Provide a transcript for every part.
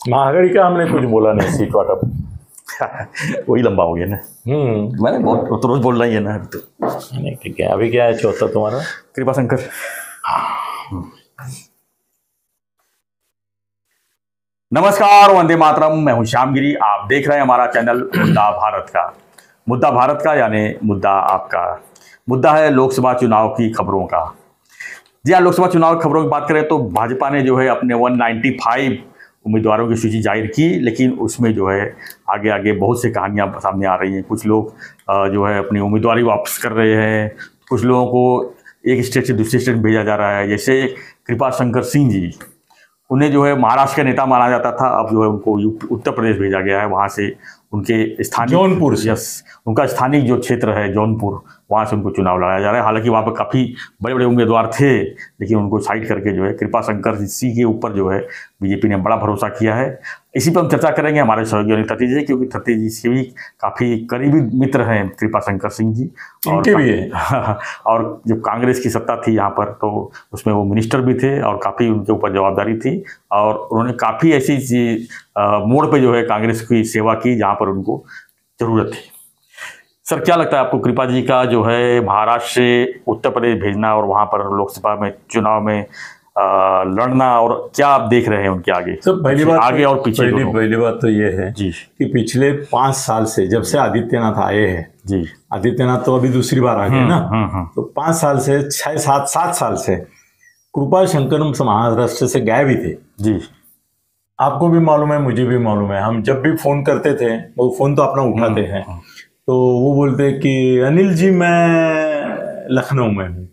महागढ़ी का हमने कुछ बोला नहीं, सीट वाटप। वही लंबा हो गया ना। मैंने बहुत तो रोज बोल रहा ही है ना। तो नहीं ठीक है। अभी क्या है चौथा तुम्हारा? कृपा शंकर। नमस्कार, वंदे मातरम। मैं हूं श्यामगिरी। आप देख रहे हैं हमारा चैनल मुद्दा भारत का। मुद्दा भारत का यानी मुद्दा आपका। मुद्दा है लोकसभा चुनाव की खबरों का। जी हाँ, लोकसभा चुनाव की खबरों की बात करें तो भाजपा ने जो है अपने 195 उम्मीदवारों की सूची जाहिर की, लेकिन उसमें जो है आगे आगे बहुत सी कहानियां सामने आ रही हैं। कुछ लोग जो है अपनी उम्मीदवारी वापस कर रहे हैं, कुछ लोगों को एक स्टेट से दूसरे स्टेट भेजा जा रहा है। जैसे कृपा शंकर सिंह जी, उन्हें जो है महाराष्ट्र के नेता माना जाता था, अब जो है उनको उत्तर प्रदेश भेजा गया है। वहाँ से उनके स्थानीय जौनपुर से, उनका स्थानीय जो क्षेत्र है जौनपुर, वहाँ से उनको चुनाव लड़ाया जा रहा है। हालांकि वहाँ पर काफ़ी बड़े बड़े उम्मीदवार थे, लेकिन उनको साइड करके जो है कृपा शंकर सिंह के ऊपर जो है बीजेपी ने बड़ा भरोसा किया है। इसी पर हम चर्चा करेंगे हमारे सहयोगी अनिल थत्ती जी, क्योंकि थत्ती जी से भी काफ़ी करीबी मित्र हैं कृपा शंकर सिंह जी। इनके भी है। और जब कांग्रेस की सत्ता थी यहाँ पर, तो उसमें वो मिनिस्टर भी थे और काफ़ी उनके ऊपर जवाबदारी थी, और उन्होंने काफ़ी ऐसी मोड़ पे जो है कांग्रेस की सेवा की जहाँ पर उनको ज़रूरत थी। सर, क्या लगता है आपको कृपा जी का जो है महाराष्ट्र से उत्तर प्रदेश भेजना और वहाँ पर लोकसभा में चुनाव में लड़ना, और क्या आप देख रहे हैं उनके आगे? तो पहली बात आगे और पीछे पहली बात तो ये है जी कि पिछले 5 साल से जब से आदित्यनाथ आए हैं जी, आदित्यनाथ तो अभी दूसरी बार आ गए ना, तो 5 साल से 6-7 साल से कृपा शंकर महाराष्ट्र से गायब ही थे जी। आपको भी मालूम है, मुझे भी मालूम है। हम जब भी फोन करते थे, वो फोन तो अपना उठाते हैं, तो वो बोलते कि अनिल जी मैं लखनऊ में हूँ,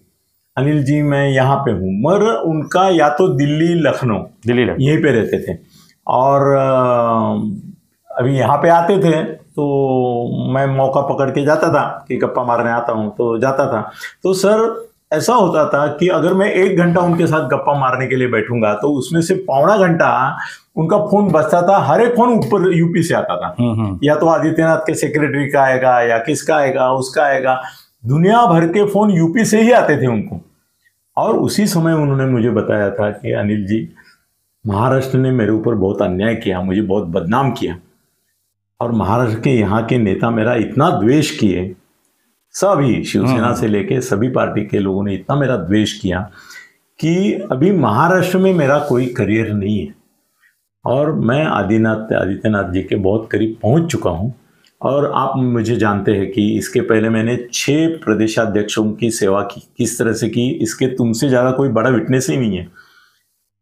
अनिल जी मैं यहाँ पे हूँ। मगर उनका या तो दिल्ली लखनऊ यहीं पे रहते थे, और अभी यहाँ पे आते थे तो मैं मौका पकड़ के जाता था कि गप्पा मारने आता हूँ, तो जाता था। तो सर ऐसा होता था कि अगर मैं 1 घंटा उनके साथ गप्पा मारने के लिए बैठूंगा तो उसमें से पौना घंटा उनका फोन बजता था। हर एक फोन ऊपर यूपी से आता था, या तो आदित्यनाथ के सेक्रेटरी का आएगा, या किसका आएगा, उसका आएगा। दुनिया भर के फोन यूपी से ही आते थे उनको। और उसी समय उन्होंने मुझे बताया था कि अनिल जी, महाराष्ट्र ने मेरे ऊपर बहुत अन्याय किया, मुझे बहुत बदनाम किया, और महाराष्ट्र के यहाँ के नेता मेरा इतना द्वेष किए, सभी शिवसेना से लेके सभी पार्टी के लोगों ने इतना मेरा द्वेष किया कि अभी महाराष्ट्र में मेरा कोई करियर नहीं है, और मैं आदित्यनाथ जी के बहुत करीब पहुंच चुका हूं। और आप मुझे जानते हैं कि इसके पहले मैंने 6 प्रदेशाध्यक्षों की सेवा की, किस तरह से की, इसके तुमसे ज़्यादा कोई बड़ा विटनेस ही नहीं है।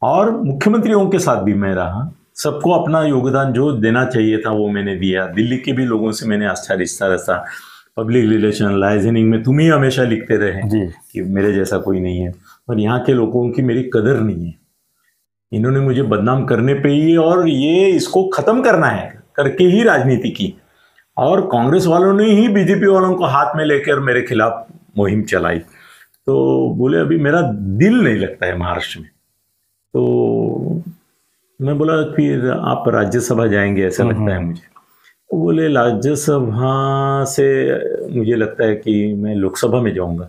और मुख्यमंत्रियों के साथ भी मैं रहा, सबको अपना योगदान जो देना चाहिए था वो मैंने दिया। दिल्ली के भी लोगों से मैंने अच्छा रिश्ता रखा। पब्लिक रिलेशन, लाइजनिंग में तुम ही हमेशा लिखते रहे कि मेरे जैसा कोई नहीं है, और यहाँ के लोगों की मेरी कदर नहीं है। इन्होंने मुझे बदनाम करने पे ही, और ये इसको खत्म करना है करके ही राजनीति की, और कांग्रेस वालों ने ही बीजेपी वालों को हाथ में लेकर मेरे खिलाफ मुहिम चलाई। तो बोले अभी मेरा दिल नहीं लगता है महाराष्ट्र में। तो मैं बोला फिर आप राज्यसभा जाएंगे ऐसा लगता है मुझे। वो बोले राज्यसभा से मुझे लगता है कि मैं लोकसभा में जाऊंगा।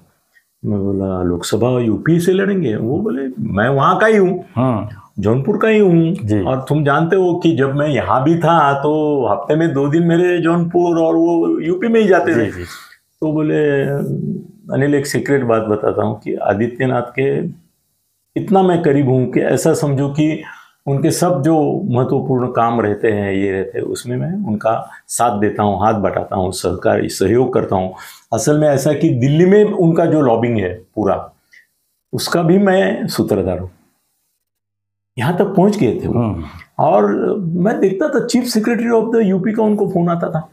मैं बोला लोकसभा यूपी से लड़ेंगे? वो बोले मैं वहाँ का ही हूँ, जौनपुर का ही हूँ, और तुम जानते हो कि जब मैं यहाँ भी था तो हफ्ते में 2 दिन मेरे जौनपुर और वो यूपी में ही जाते थे। तो बोले अनिल, एक सीक्रेट बात बताता हूँ कि आदित्यनाथ के इतना मैं करीब हूँ कि ऐसा समझो कि उनके सब जो महत्वपूर्ण काम रहते हैं, ये रहते हैं, उसमें मैं उनका साथ देता हूँ, हाथ बटाता हूँ, सहयोग करता हूँ। असल में ऐसा कि दिल्ली में उनका जो लॉबिंग है पूरा, उसका भी मैं सूत्रधार हूँ। यहाँ तक पहुँच गए थे वो। और मैं देखता था chief secretary of the UP का उनको फोन आता था,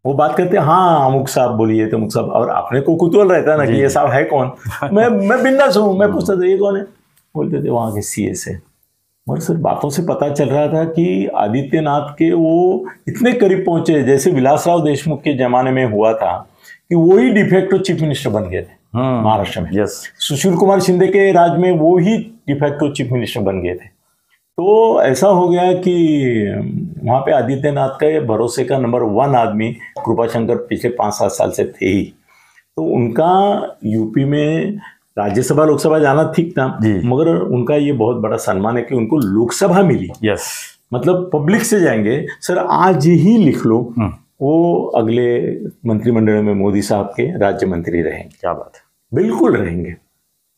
वो बात करते हाँ अमुक साहब बोलिए, तो अमुक साहब, और अपने को कुतूहल रहता ना कि ये साहब है कौन। मैं बिंदास हूँ, मैं पूछता था ये कौन है, बोलते थे वहाँ के CS है। मगर सर बातों से पता चल रहा था कि आदित्यनाथ के वो इतने करीब पहुंचे, जैसे विलासराव देशमुख के जमाने में हुआ था कि वो ही डिफेक्टो चीफ मिनिस्टर बन गए थे महाराष्ट्र में। सुशील कुमार शिंदे के राज में वो ही डिफेक्टो चीफ मिनिस्टर बन गए थे। तो ऐसा हो गया कि वहाँ पे आदित्यनाथ का भरोसे का नंबर 1 आदमी कृपा शंकर पिछले 5-7 साल से थे ही। तो उनका यूपी में राज्यसभा लोकसभा जाना ठीक था, मगर उनका ये बहुत बड़ा सम्मान है कि उनको लोकसभा मिली। मतलब पब्लिक से जाएंगे। सर आज ही लिख लो, वो अगले मंत्रिमंडल में मोदी साहब के राज्य मंत्री रहेंगे। क्या बात है, बिल्कुल रहेंगे,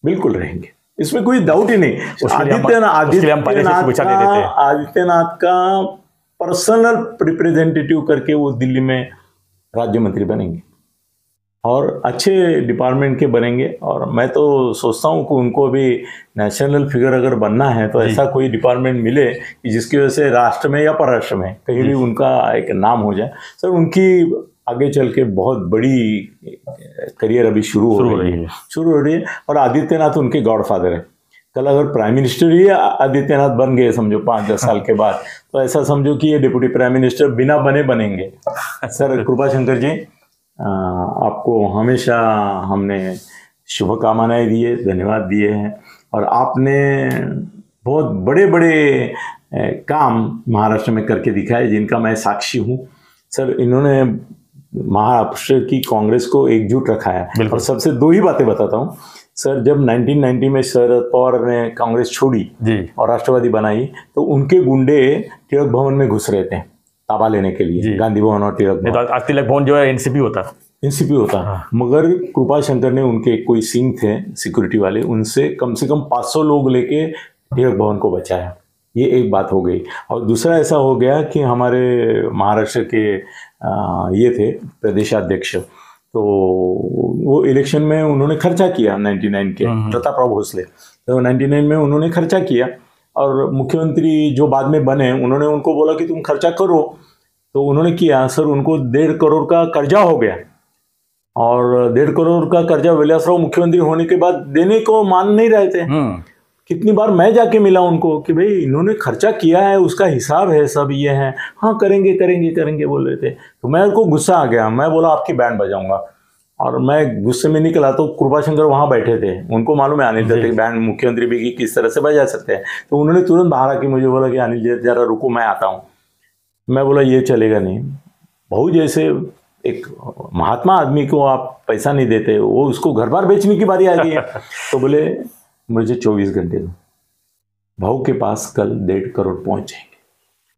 बिल्कुल रहेंगे, इसमें कोई डाउट ही नहीं। आदित्यनाथ का पर्सनल रिप्रेजेंटेटिव करके वो दिल्ली में राज्य मंत्री बनेंगे और अच्छे डिपार्टमेंट के बनेंगे। और मैं तो सोचता हूँ कि उनको अभी नेशनल फिगर अगर बनना है तो ऐसा कोई डिपार्टमेंट मिले कि जिसकी वजह से राष्ट्र में या परराष्ट्र में कहीं भी उनका एक नाम हो जाए। सर उनकी आगे चल के बहुत बड़ी करियर अभी शुरू हो रही है और आदित्यनाथ उनके गॉडफादर है। कल अगर प्राइम मिनिस्टर ही आदित्यनाथ बन गए समझो 5-10 साल के बाद, तो ऐसा समझो कि ये डिप्टी प्राइम मिनिस्टर बिना बने बनेंगे। सर कृपाशंकर जी, आपको हमेशा हमने शुभकामनाएं दी है, धन्यवाद दिए हैं और आपने बहुत बड़े बड़े काम महाराष्ट्र में करके दिखाए जिनका मैं साक्षी हूँ। सर इन्होंने महाराष्ट्र की कांग्रेस को एकजुट रखा है। और सबसे 2 ही बातें बताता हूँ सर। जब 1990 में शरद पवार ने कांग्रेस छोड़ी और राष्ट्रवादी बनाई तो उनके गुंडे टिळक भवन में घुस रहे थे ताबा लेने के लिए, गांधी भवन और टिळक भवन। तिलक भवन जो है एनसीपी होता। हाँ। मगर कृपाशंकर ने उनके कोई सिंह थे सिक्योरिटी वाले, उनसे कम से कम 500 लोग लेके टिळक भवन को बचाया। ये एक बात हो गई। और दूसरा ऐसा हो गया कि हमारे महाराष्ट्र के ये थे प्रदेशाध्यक्ष, तो वो इलेक्शन में उन्होंने खर्चा किया 99 के, प्रतापराव भोसले। तो 99 में उन्होंने खर्चा किया और मुख्यमंत्री जो बाद में बने उन्होंने उनको बोला कि तुम खर्चा करो, तो उन्होंने किया। सर उनको 1.5 करोड़ का कर्जा हो गया और 1.5 करोड़ का कर्जा विलासराव मुख्यमंत्री होने के बाद देने को मान नहीं रहे थे। कितनी बार मैं जाके मिला उनको कि भाई इन्होंने खर्चा किया है, उसका हिसाब है, सब ये है। हाँ करेंगे करेंगे करेंगे बोल रहे थे। तो मैं उनको गुस्सा आ गया, मैं बोला आपकी बैंड बजाऊंगा। और मैं गुस्से में निकला तो कृपाशंकर वहाँ बैठे थे, उनको मालूम है अनिल दत्त बैंड मुख्यमंत्री भी किस तरह से बजा सकते हैं। तो उन्होंने तुरंत बाहर आके मुझे बोला कि अनिल जी जरा रुको मैं आता हूँ। मैं बोला ये चलेगा नहीं, बहू जैसे एक महात्मा आदमी को आप पैसा नहीं देते, वो उसको घर बार बेचने की बारी आ गई है। तो बोले मुझे 24 घंटे दो, भाऊ के पास कल 1.5 करोड़ पहुंच जाएंगे।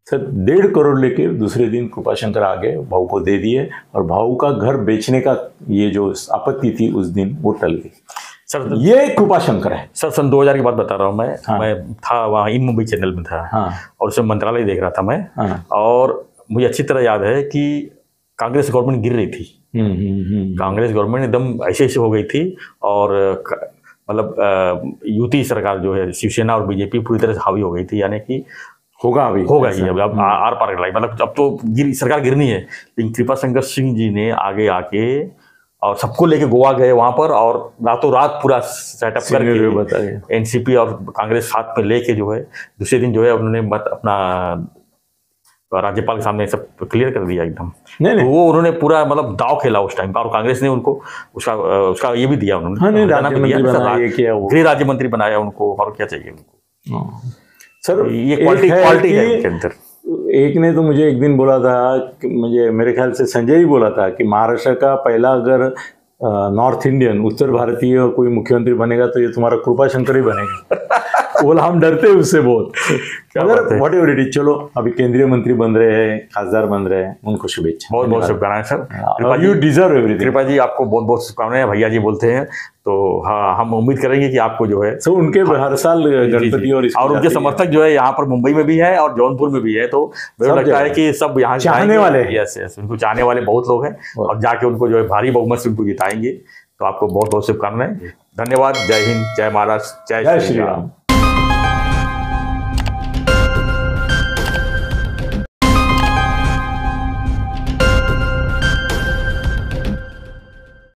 सर 1.5 करोड़ लेके दूसरे दिन कृपाशंकर आ गए, भाऊ को दे दिए और भाऊ का घर बेचने का ये जो आपत्ति थी उस दिन वो टल गई। सर ये कृपाशंकर है। सर सन 2000 की बात बता रहा हूँ मैं। हाँ। मैं था वहाँ इन मुंबई चैनल में था। हाँ। और उसमें मंत्रालय देख रहा था मैं। हाँ। और मुझे अच्छी तरह याद है कि कांग्रेस गवर्नमेंट गिर रही थी। कांग्रेस गवर्नमेंट एकदम ऐसे हो गई थी और मतलब युति सरकार जो है शिवसेना और बीजेपी पूरी तरह से हावी हो गई थी, यानी कि होगा ही अब आर पार लड़ाई, मतलब अब तो सरकार गिरनी है। लेकिन कृपाशंकर सिंह जी ने आगे आके और सबको लेके गोवा गए वहां पर और रातों रात पूरा सेटअप करके एनसीपी और कांग्रेस साथ में लेके जो है दूसरे दिन जो है उन्होंने अपना राज्यपाल के सामने सब क्लियर कर दिया एकदम। नहीं। तो वो उन्होंने पूरा मतलब दाव खेला उस टाइम पर और कांग्रेस ने उनको उसका ये भी दिया उन्होंने, गृह राज्य मंत्री बनाया उनको। और क्या चाहिए उनको सर, ये क्वालिटी है उनके अंदर। एक ने तो मुझे एक दिन बोला था कि मुझे मेरे ख्याल से संजय ही बोला था कि महाराष्ट्र का पहला अगर नॉर्थ इंडियन उत्तर भारतीय कोई मुख्यमंत्री बनेगा तो ये तुम्हारा कृपाशंकर ही बनेगा। बोला हम डरते हैं उससे बहुत। अगर वॉट एवर इट इज, चलो अभी केंद्रीय मंत्री बन रहे हैं, खासदार बन रहे हैं, उनको शुभेच्छा। बहुत बहुत शुभकामनाएं सर। You deserve everything. कृपा जी आपको बहुत बहुत शुभकामनाएं, भैया जी बोलते हैं। तो हाँ हम उम्मीद करेंगे कि आपको जो है सो उनके हर साल गणपति और उनके समर्थक जो है यहाँ पर मुंबई में भी है और जौनपुर में भी है। तो मुझे लगता है कि सब यहाँ चाहने वाले, यस उनको चाहने वाले बहुत लोग हैं और जाके उनको जो है भारी बहुमत से उनको जिताएंगे। तो आपको बहुत बहुत शुभकामनाएं, धन्यवाद। जय हिंद, जय महाराष्ट्र, जय श्री राम।